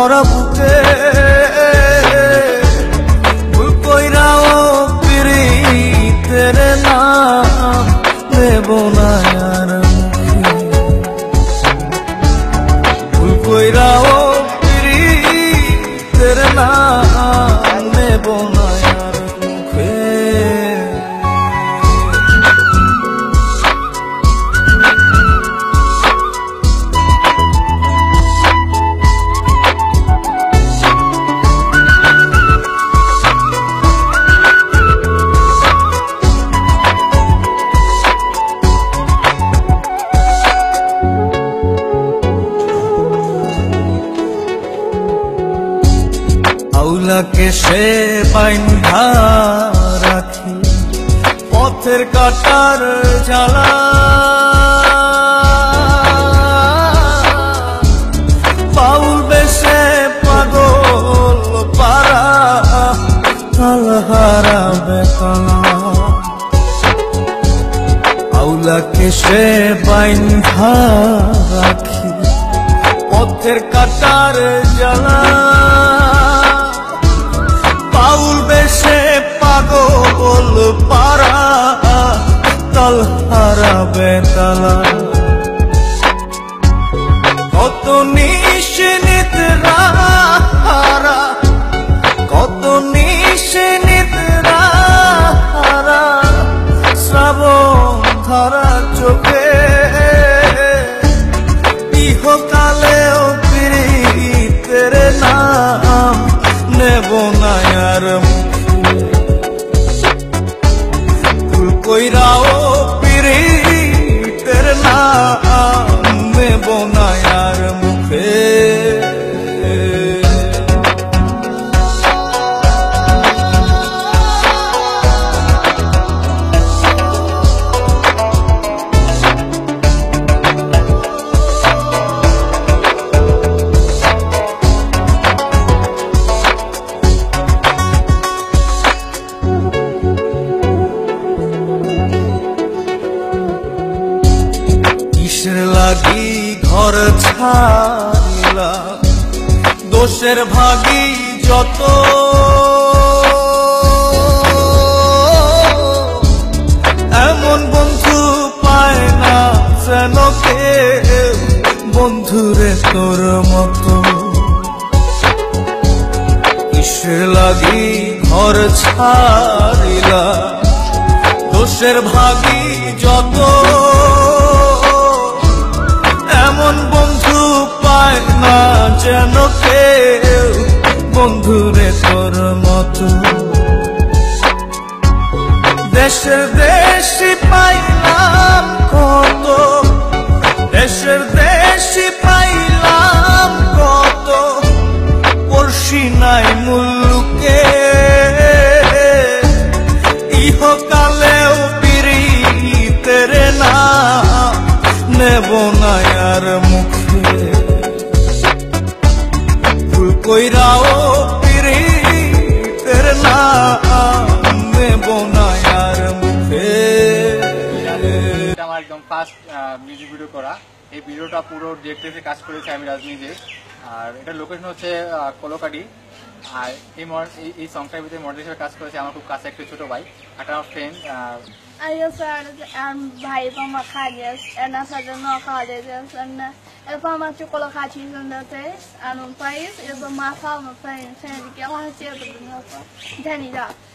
ভরা বুকে ভুল কইরাও পিরিতের নাম নেব না আর ভুল কইরাও পিরিতের নাম নেব না আর মুখে আউলাকে সে বাইন্ধা রাখি পথের কাটার জ্বালা বাউল বেশে পাগল পারা তালহারা বেতলা আউলাকে সে বাইন্ধা রাখি পথের কাটার জ্বালা বাউল বেশে পাগল পারা তালহারা বেতালা কত নিশিনিতরা কত নিশিনিতরা শ্রাবণ ধারা চোখে ইহকালেও পিরিতের নাম নেব না আর ভুল কইরাও পিরিতের নাম নেব না আর মুখে লাগি ঘর ছাড়িলা দোষের ভাগী যত এমন বন্ধু পায় না যেন কেউ বন্ধুরে তোর মতো কিসের লাগি ঘর ছাড়িলা দোষের ভাগী যত এমন বন্ধু পায় না যেন কেউ বন্ধুরে তোর মতো দেশের দেশি পাইলাম কত দেশের দেশি পাইলাম কত পড়শি নাই মুল্লুকে ইহকালেও পিরিতের নাম নেব না আর মুখে ভুল কইরাও পিরিতের নাম নেব না আর মুখে আমার একদম ফার্স্ট মিউজিক ভিডিও করা এই ভিডিওটা পুরো ডিরেক্টরে কাজ করেছি আমি রাজনীতি আর এটা লোকেশন হচ্ছে কলকাটি আর এই সংখ্যার ভিতরে মডেল হিসেবে কাজ করেছে আমার খুব কাছে একটা ছোট ভাই একটা আমার friend Ayos ang bahay pang makanyas, na sa dano makanyas, na pa machukulo kachin sa nates, anong pais, iba mapa mapain, sa hindi kaya kasi ito dito. Dani da.